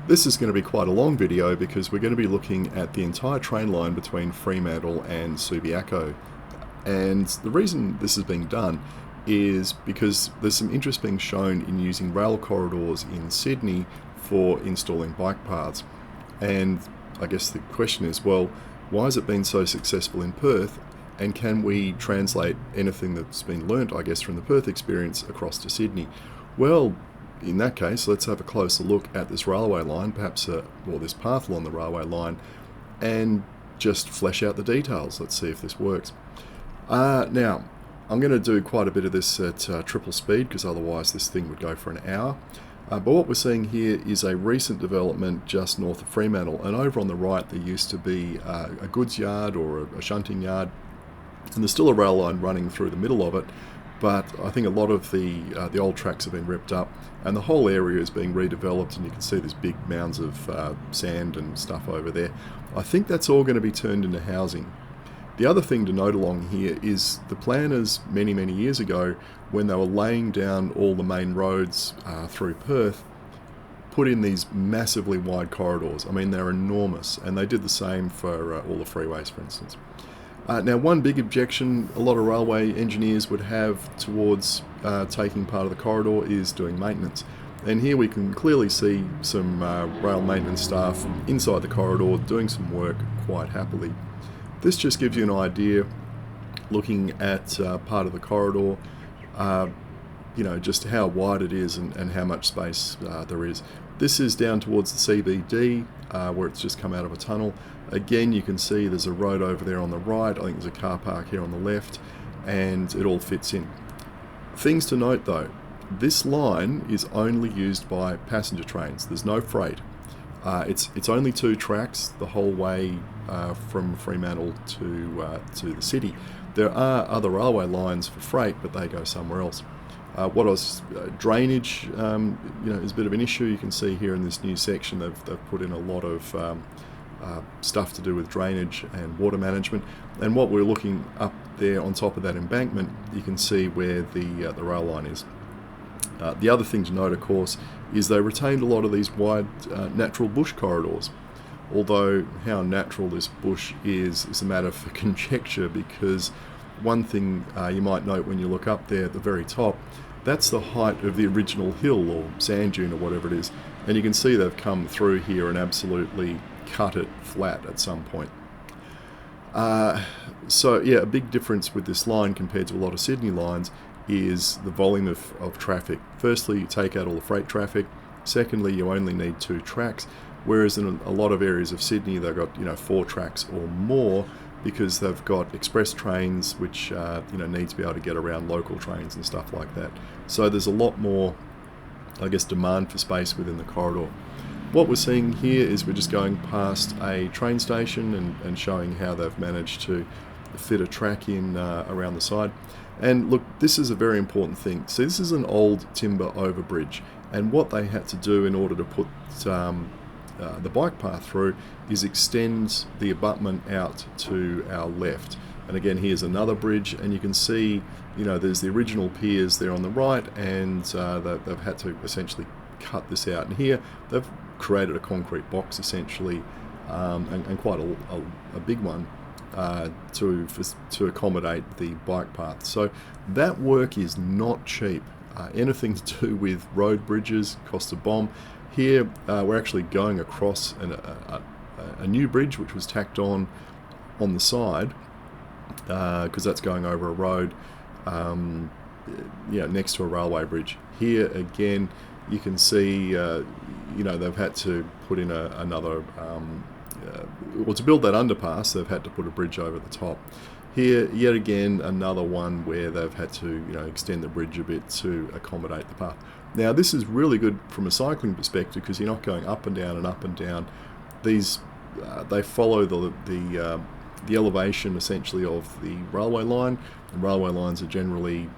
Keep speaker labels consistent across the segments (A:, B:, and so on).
A: This is going to be quite a long video because we're going to be looking at the entire train line between Fremantle and Subiaco. And the reason this is being done is because there's some interest being shown in using rail corridors in Sydney for installing bike paths. And I guess the question is, well, why has it been so successful in Perth? And can we translate anything that's been learnt, I guess, from the Perth experience across to Sydney? Well, in that case, let's have a closer look at this railway line, perhaps this path along the railway line, and just flesh out the details. Let's see if this works. Now, I'm going to do quite a bit of this at triple speed because otherwise this thing would go for an hour. But what we're seeing here is a recent development just north of Fremantle, and over on the right there used to be a goods yard or a shunting yard, and there's still a rail line running through the middle of it. But I think a lot of the old tracks have been ripped up and the whole area is being redeveloped, and you can see there's big mounds of sand and stuff over there. I think that's all going to be turned into housing. The other thing to note along here is the planners many years ago, when they were laying down all the main roads through Perth, put in these massively wide corridors. I mean, they're enormous, and they did the same for all the freeways, for instance. Now, one big objection a lot of railway engineers would have towards taking part of the corridor is doing maintenance. And here we can clearly see some rail maintenance staff inside the corridor doing some work quite happily. This just gives you an idea, looking at part of the corridor, just how wide it is and how much space there is. This is down towards the CBD, where it's just come out of a tunnel. Again, you can see there's a road over there on the right. I think there's a car park here on the left, and it all fits in. Things to note though, this line is only used by passenger trains. There's no freight. It's only 2 tracks the whole way from Fremantle to the city. There are other railway lines for freight, but they go somewhere else. Drainage, is a bit of an issue. You can see here in this new section they've put in a lot of stuff to do with drainage and water management. And what we're looking up there on top of that embankment, you can see where the rail line is. The other thing to note, of course, is they retained a lot of these wide natural bush corridors. Although how natural this bush is a matter for conjecture, because one thing you might note when you look up there at the very top, that's the height of the original hill or sand dune or whatever it is. And you can see they've come through here and absolutely cut it flat at some point. So yeah, a big difference with this line compared to a lot of Sydney lines is the volume of traffic. Firstly, you take out all the freight traffic. Secondly, you only need 2 tracks, whereas in a lot of areas of Sydney they've got 4 tracks or more, because they've got express trains which need to be able to get around local trains and stuff like that. So there's a lot more, I guess, demand for space within the corridor. What we're seeing here is we're just going past a train station and showing how they've managed to fit a track in around the side. And look, this is a very important thing. See, this is an old timber overbridge, and what they had to do in order to put the bike path through is extend the abutment out to our left. And again, here's another bridge, and you can see, there's the original piers there on the right, and they've had to essentially cut this out. And here they've created a concrete box essentially, and quite a big one to accommodate the bike path. So that work is not cheap. Anything to do with road bridges costs a bomb. Here we're actually going across a new bridge which was tacked on the side, because that's going over a road next to a railway bridge. Here again you can see they've had to put in another to build that underpass they've had to put a bridge over the top. Here yet again another one where they've had to extend the bridge a bit to accommodate the path. Now this is really good from a cycling perspective because you're not going up and down and up and down. These they follow the elevation essentially of the railway line. And railway lines are generally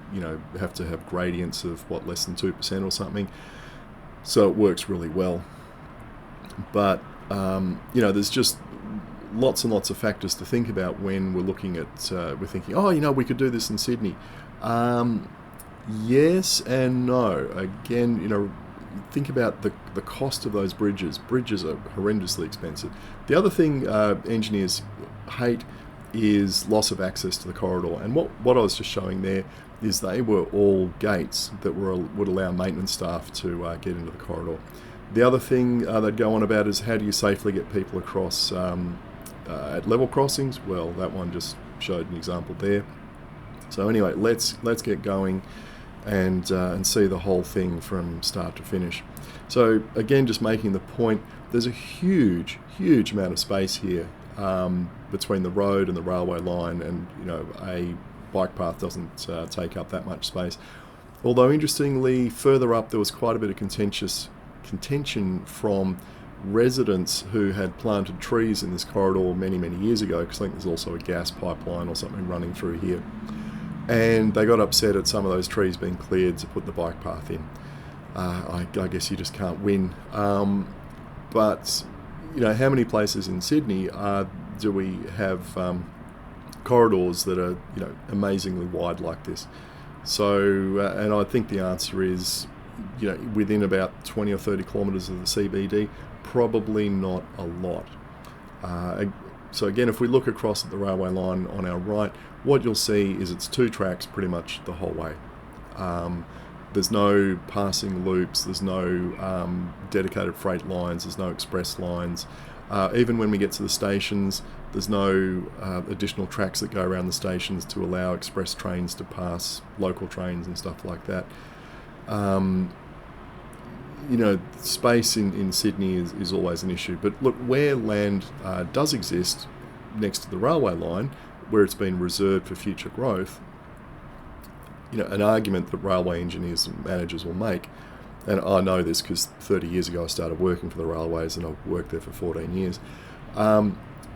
A: have to have gradients of less than 2% or something, so it works really well. But there's just lots and lots of factors to think about when we're looking at we're thinking, we could do this in Sydney. Yes and no. Again, think about the cost of those bridges. Bridges are horrendously expensive. The other thing engineers hate is loss of access to the corridor. And what I was just showing there is they were all gates that would allow maintenance staff to get into the corridor. The other thing they'd go on about is how do you safely get people across at level crossings. Well, that one just showed an example there. So anyway, let's get going and see the whole thing from start to finish. So again, just making the point, there's a huge amount of space here between the road and the railway line, and a bike path doesn't take up that much space. Although interestingly, further up there was quite a bit of contention from residents who had planted trees in this corridor many years ago, because I think there's also a gas pipeline or something running through here, and they got upset at some of those trees being cleared to put the bike path in. I guess you just can't win. But how many places in Sydney do we have corridors that are amazingly wide like this? So and I think the answer is within about 20 or 30 kilometres of the CBD, probably not a lot. So again, if we look across at the railway line on our right, what you'll see is it's 2 tracks pretty much the whole way. There's no passing loops, there's no dedicated freight lines, there's no express lines. Even when we get to the stations, there's no additional tracks that go around the stations to allow express trains to pass local trains and stuff like that. Space in Sydney is always an issue. But look, where land does exist next to the railway line, where it's been reserved for future growth, an argument that railway engineers and managers will make, and I know this because 30 years ago I started working for the railways and I've worked there for 14 years,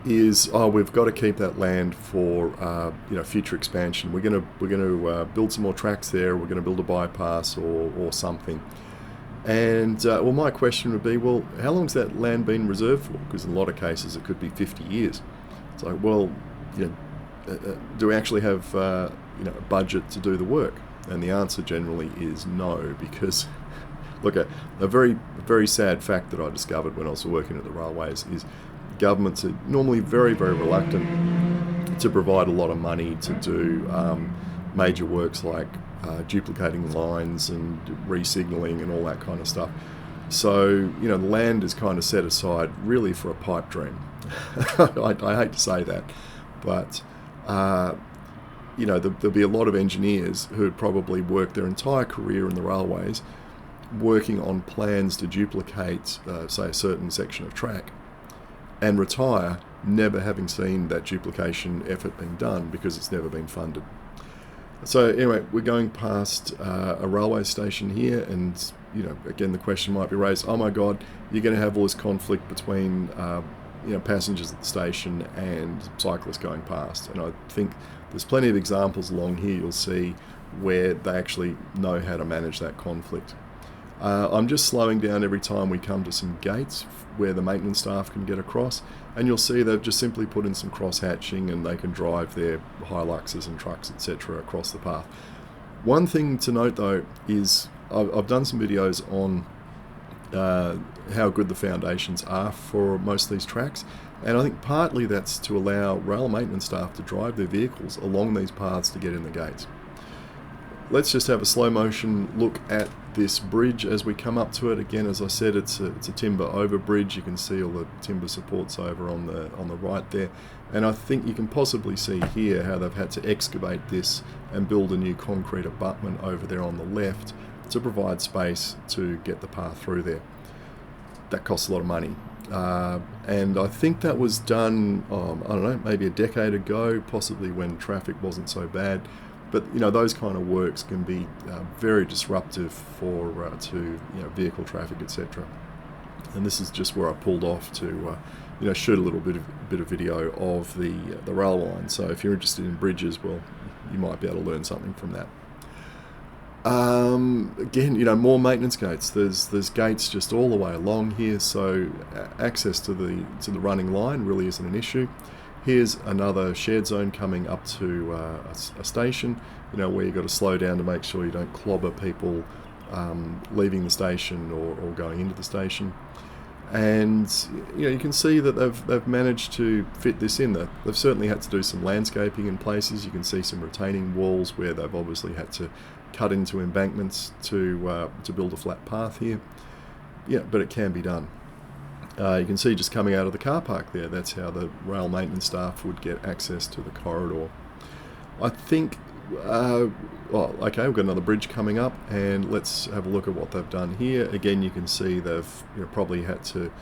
A: is we've got to keep that land for future expansion. We're going to build some more tracks there. We're going to build a bypass or something. And my question would be, well, how long's that land been reserved for? Because in a lot of cases it could be 50 years. It's like, well, do we actually have a budget to do the work? And the answer generally is no, because look, a very sad fact that I discovered when I was working at the railways is governments are normally very reluctant to provide a lot of money to do major works like duplicating lines and re-signalling and all that kind of stuff. So the land is kind of set aside really for a pipe dream. I hate to say that, but there'll be a lot of engineers who would probably work their entire career in the railways working on plans to duplicate, say, a certain section of track, and retire never having seen that duplication effort being done because it's never been funded. So anyway, we're going past a railway station here, and again the question might be raised, oh my god, you're going to have all this conflict between passengers at the station and cyclists going past. And I think there's plenty of examples along here you'll see where they actually know how to manage that conflict. I'm just slowing down every time we come to some gates where the maintenance staff can get across, and you'll see they've just simply put in some cross-hatching and they can drive their Hiluxes and trucks, etc. across the path. One thing to note though is I've done some videos on how good the foundations are for most of these tracks, and I think partly that's to allow rail maintenance staff to drive their vehicles along these paths to get in the gates. Let's just have a slow motion look at this bridge as we come up to it. Again, as I said, it's a timber over bridge. You can see all the timber supports over on the right there, and I think you can possibly see here how they've had to excavate this and build a new concrete abutment over there on the left to provide space to get the path through there. That costs a lot of money, and I think that was done I don't know, maybe a decade ago, possibly when traffic wasn't so bad. But those kind of works can be very disruptive for vehicle traffic, etc. And this is just where I pulled off to shoot a little bit of video of the rail line. So if you're interested in bridges, well, you might be able to learn something from that. Again, more maintenance gates. There's gates just all the way along here, so access to the running line really isn't an issue. Here's another shared zone coming up to a station, where you've got to slow down to make sure you don't clobber people leaving the station or going into the station. And you can see that they've managed to fit this in. They've certainly had to do some landscaping in places. You can see some retaining walls where they've obviously had to cut into embankments to build a flat path here. Yeah, but it can be done. You can see just coming out of the car park there, that's how the rail maintenance staff would get access to the corridor. I think, okay, we've got another bridge coming up, and let's have a look at what they've done here. Again, you can see they've probably had to,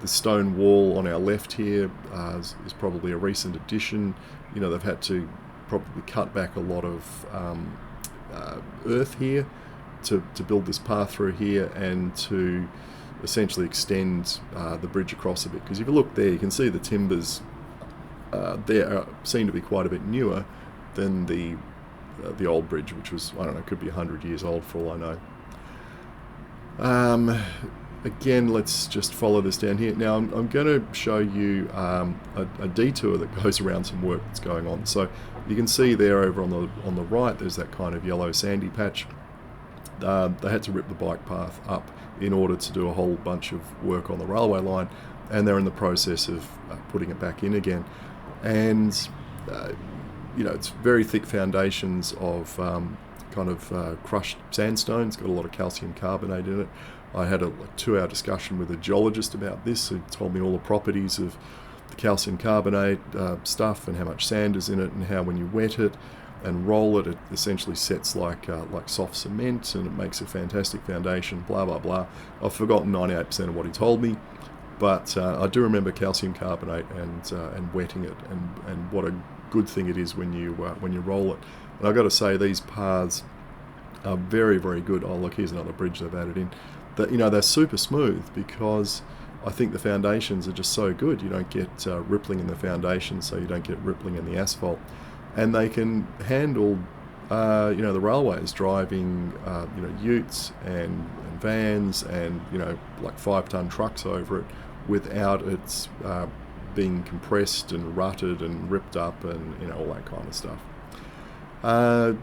A: the stone wall on our left here is probably a recent addition. They've had to probably cut back a lot of earth here to build this path through here, and to essentially extend the bridge across a bit. Because if you look there, you can see the timbers there seem to be quite a bit newer than the old bridge, which was, I don't know, could be 100 years old for all I know. Again, let's just follow this down here. Now I'm going to show you a detour that goes around some work that's going on. So you can see there over on the right, there's that kind of yellow sandy patch. They had to rip the bike path up in order to do a whole bunch of work on the railway line, and they're in the process of putting it back in again. And it's very thick foundations of crushed sandstone. It's got a lot of calcium carbonate in it. I had a 2-hour discussion with a geologist about this, who told me all the properties of the calcium carbonate stuff, and how much sand is in it, and how when you wet it and roll it, it essentially sets like soft cement, and it makes a fantastic foundation, blah blah blah. I've forgotten 98% of what he told me, but I do remember calcium carbonate and wetting it, and what a good thing it is when you roll it. And I've got to say, these paths are very, very good. Oh look, here's another bridge they've added in. They're super smooth, because I think the foundations are just so good. You don't get rippling in the foundations, so you don't get rippling in the asphalt. And they can handle, the railways driving, utes and vans and, like 5-ton trucks over it, without it being compressed and rutted and ripped up and, all that kind of stuff.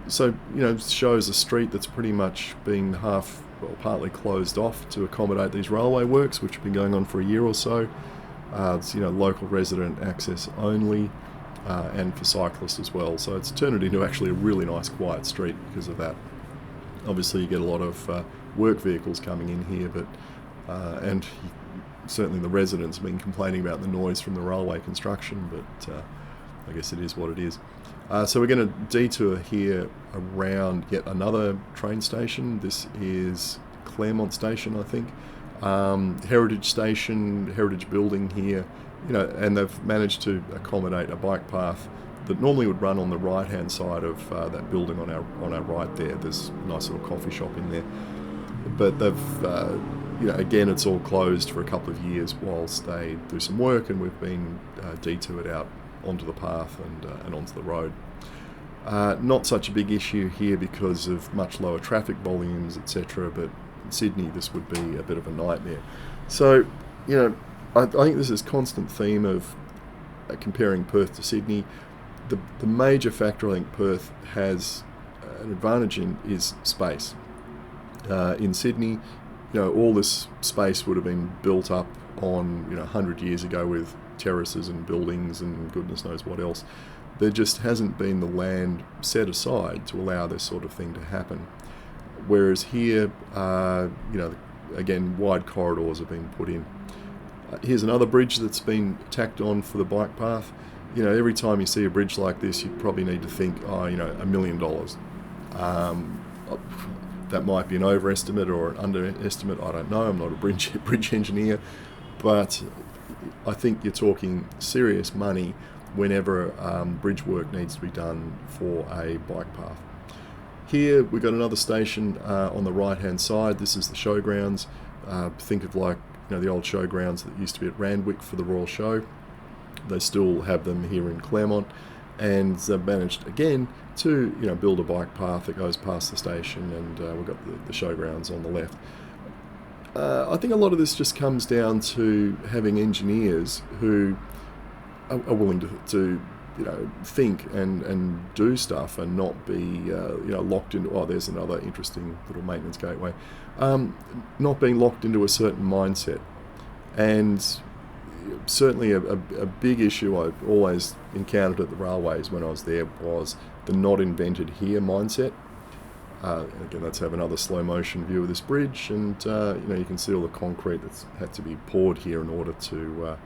A: So, shows a street that's pretty much been partly closed off to accommodate these railway works, which have been going on for a year or so. It's, local resident access only. And for cyclists as well. So it's turned it into actually a really nice quiet street because of that. Obviously you get a lot of work vehicles coming in here, but and certainly the residents have been complaining about the noise from the railway construction, but I guess it is what it is. So we're going to detour here around yet another train station. This is Claremont Station, I think. Heritage Station, Heritage Building here. And they've managed to accommodate a bike path that normally would run on the right-hand side of that building on our right there. There's a nice little coffee shop in there. But they've, again, it's all closed for a couple of years whilst they do some work, and we've been detoured out onto the path and onto the road. Not such a big issue here because of much lower traffic volumes, etc. But in Sydney, this would be a bit of a nightmare. So, I think this is a constant theme of comparing Perth to Sydney. The major factor I think Perth has an advantage in is space. In Sydney, all this space would have been built up on 100 years ago with terraces and buildings and goodness knows what else. There just hasn't been the land set aside to allow this sort of thing to happen. Whereas here, again, wide corridors have been put in. Here's another bridge that's been tacked on for the bike path. Every time you see a bridge like this, you probably need to think, $1 million. That might be an overestimate or an underestimate. I don't know. I'm not a bridge engineer, but I think you're talking serious money whenever bridge work needs to be done for a bike path. Here we've got another station on the right-hand side. This is the showgrounds. Think of like the old showgrounds that used to be at Randwick for the Royal Show. They still have them here in Claremont, and they've managed again to build a bike path that goes past the station, and we've got the showgrounds on the left. I think a lot of this just comes down to having engineers who are willing to think and do stuff and not be locked into, oh, there's another interesting little maintenance gateway, not being locked into a certain mindset. And certainly a big issue I always encountered at the railways when I was there was the not invented here mindset. Again, let's have another slow motion view of this bridge, and you can see all the concrete that's had to be poured here in order to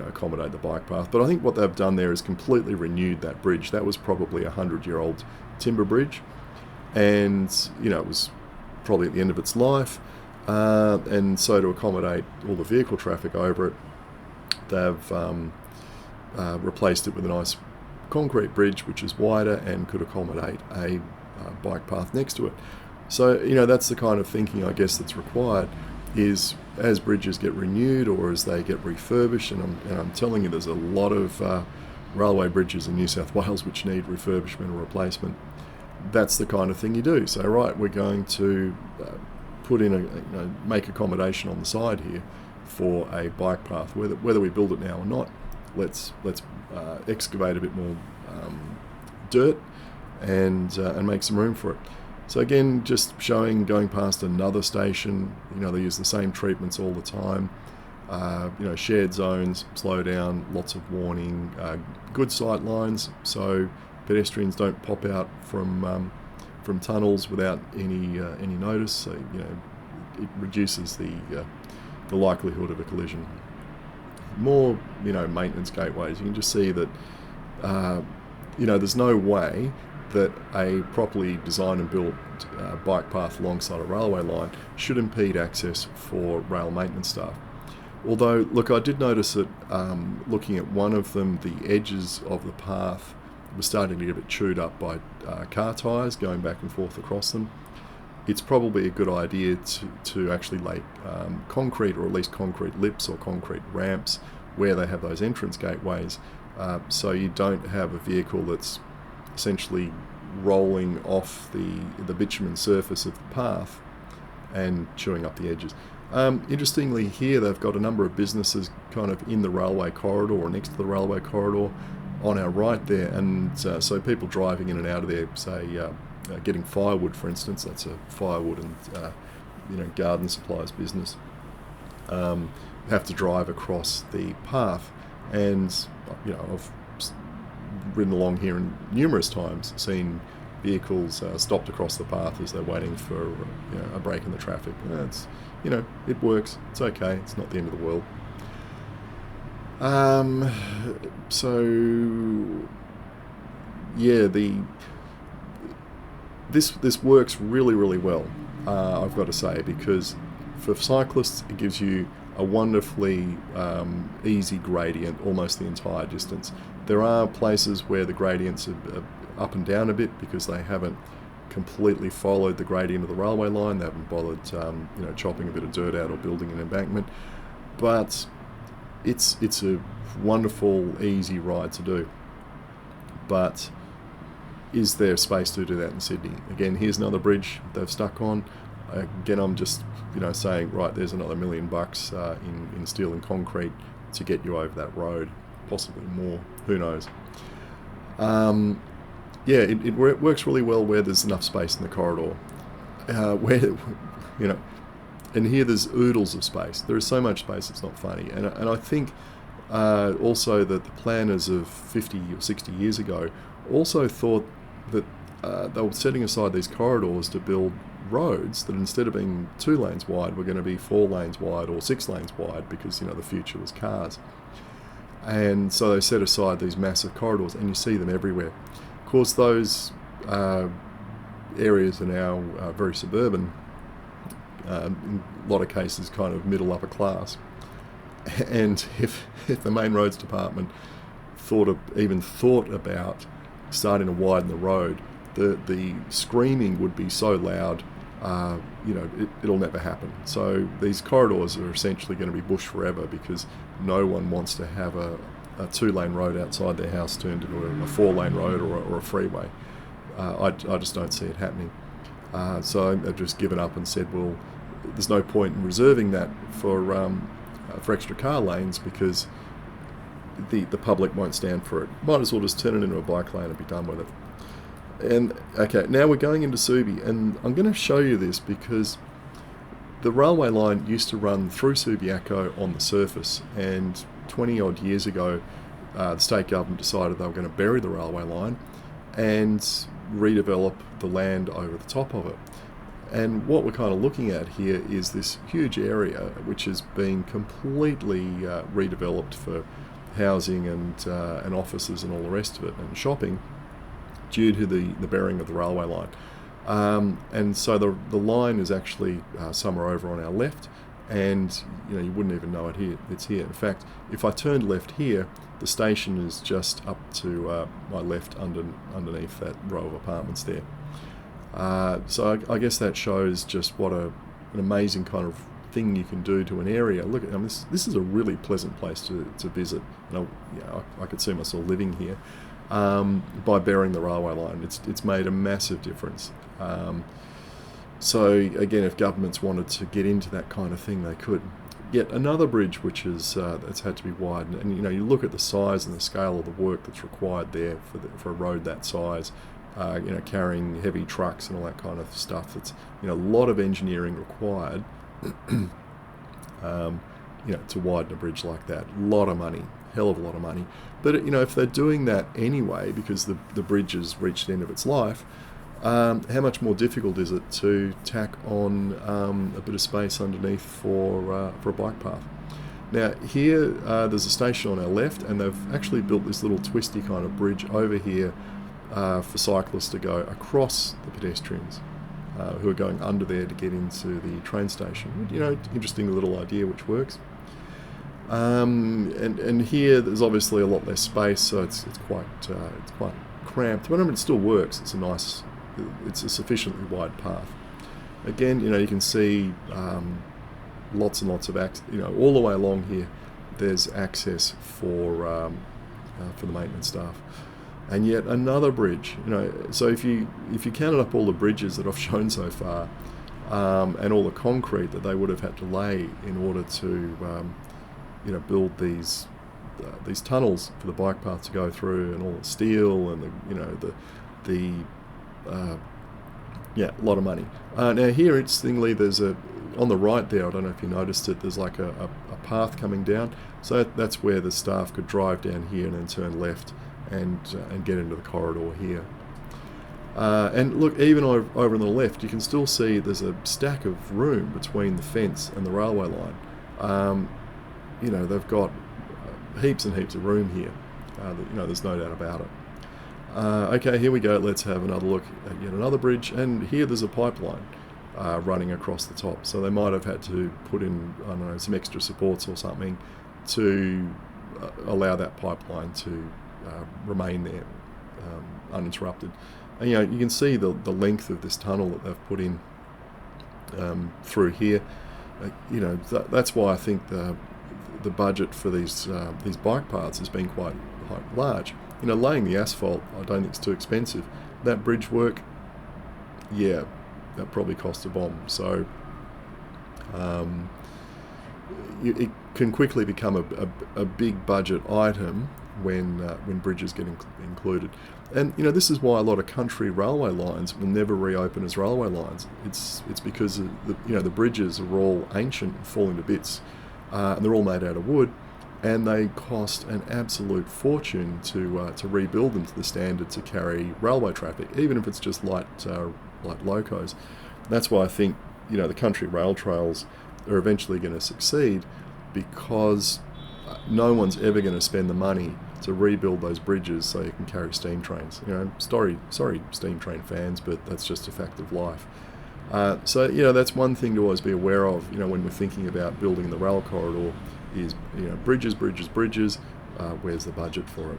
A: accommodate the bike path. But I think what they've done there is completely renewed that bridge. That was probably a 100-year-old timber bridge, and it was probably at the end of its life. And so to accommodate all the vehicle traffic over it, they've replaced it with a nice concrete bridge which is wider and could accommodate a bike path next to it. So that's the kind of thinking, I guess, that's required, is as bridges get renewed or as they get refurbished, and I'm telling you, there's a lot of railway bridges in New South Wales which need refurbishment or replacement. That's the kind of thing you do. So right, we're going to put in make accommodation on the side here for a bike path, whether we build it now or not. Let's excavate a bit more dirt and make some room for it. So again, just going past another station, they use the same treatments all the time. Shared zones, slow down, lots of warning, good sight lines, so pedestrians don't pop out from tunnels without any notice. So it reduces the likelihood of a collision. More maintenance gateways. You can just see that there's no way that a properly designed and built bike path alongside a railway line should impede access for rail maintenance staff. Although, look, I did notice that looking at one of them, the edges of the path was starting to get a bit chewed up by car tyres going back and forth across them. It's probably a good idea to actually lay concrete, or at least concrete lips or concrete ramps where they have those entrance gateways, so you don't have a vehicle that's essentially rolling off the bitumen surface of the path and chewing up the edges. Interestingly, here they've got a number of businesses kind of in the railway corridor or next to the railway corridor on our right there, and so people driving in and out of there, say getting firewood, for instance, that's a firewood and garden supplies business, have to drive across the path. And I've ridden along here numerous times, seen vehicles stopped across the path as they're waiting for a break in the traffic. It's it works. It's okay. It's not the end of the world. So yeah, this works really, really well. I've got to say, because for cyclists it gives you a wonderfully easy gradient almost the entire distance. There are places where the gradients are up and down a bit because they haven't completely followed the gradient of the railway line. They haven't bothered chopping a bit of dirt out or building an embankment. But it's a wonderful, easy ride to do. But is there space to do that in Sydney? Again, here's another bridge they've stuck on. Again, I'm just saying, right, there's another $1 million in steel and concrete to get you over that road, possibly more, who knows. It works really well where there's enough space in the corridor, and here there's oodles of space. There is so much space, it's not funny. And I think also that the planners of 50 or 60 years ago also thought that they were setting aside these corridors to build roads that, instead of being 2 lanes wide, were going to be 4 lanes wide or 6 lanes wide, because the future was cars. And so they set aside these massive corridors, and you see them everywhere. Of course, those areas are now very suburban, in a lot of cases kind of middle upper class. And if the Main Roads Department even thought about starting to widen the road, the screaming would be so loud, it'll never happen. So these corridors are essentially going to be bush forever, because no one wants to have a 2-lane road outside their house turned into a 4-lane road or a freeway. I just don't see it happening. So I've just given up and said, well, there's no point in reserving that for extra car lanes, because the public won't stand for it. Might as well just turn it into a bike lane and be done with it. And okay, now we're going into Subi, and I'm going to show you this because the railway line used to run through Subiaco on the surface, and 20 odd years ago the state government decided they were going to bury the railway line and redevelop the land over the top of it. And what we're kind of looking at here is this huge area which has been completely redeveloped for housing and offices and all the rest of it, and shopping, due to the burying of the railway line. And so the line is actually somewhere over on our left, and you wouldn't even know it here. It's here. In fact, if I turned left here, the station is just up to my left underneath that row of apartments there. So I guess that shows just what an amazing kind of thing you can do to an area. Look, this is a really pleasant place to visit. I could see myself living here. By burying the railway line, it's made a massive difference. So again, if governments wanted to get into that kind of thing, they could. Yet another bridge which is that's had to be widened, and you look at the size and the scale of the work that's required there for a road that size. Carrying heavy trucks and all that kind of stuff. It's a lot of engineering required. To widen a bridge like that. A lot of money, hell of a lot of money. But if they're doing that anyway because the bridge has reached the end of its life, how much more difficult is it to tack on a bit of space underneath for a bike path? Now here there's a station on our left, and they've actually built this little twisty kind of bridge over here for cyclists to go across the pedestrians who are going under there to get into the train station. Interesting little idea which works. And here there's obviously a lot less space, so it's quite cramped. But it still works. It's a sufficiently wide path. Again, you can see lots and lots of all the way along here. There's access for the maintenance staff. And yet another bridge. So if you counted up all the bridges that I've shown so far, and all the concrete that they would have had to lay in order to build these tunnels for the bike path to go through, and all the steel and a lot of money. Now here, interestingly, there's on the right there, I don't know if you noticed it, there's like a path coming down. So that's where the staff could drive down here and then turn left and get into the corridor here. And look, even over on the left, you can still see there's a stack of room between the fence and the railway line. They've got heaps and heaps of room here. There's no doubt about it. Okay, here we go. Let's have another look at yet another bridge. And here there's a pipeline running across the top. So they might have had to put in, I don't know, some extra supports or something to allow that pipeline to remain there uninterrupted. And you can see the length of this tunnel that they've put in through here. That's why I think the budget for these bike paths has been quite large. Laying the asphalt, I don't think it's too expensive. That bridge work, yeah, that probably cost a bomb. So it can quickly become a big budget item when bridges get included. And this is why a lot of country railway lines will never reopen as railway lines. It's because the bridges are all ancient and falling to bits, and they're all made out of wood, and they cost an absolute fortune to rebuild them to the standard to carry railway traffic, even if it's just light locos. That's why I think the country rail trails are eventually going to succeed, because no one's ever going to spend the money to rebuild those bridges so you can carry steam trains. Sorry steam train fans, but that's just a fact of life. So that's one thing to always be aware of when we're thinking about building the rail corridor is bridges. Where's the budget for it?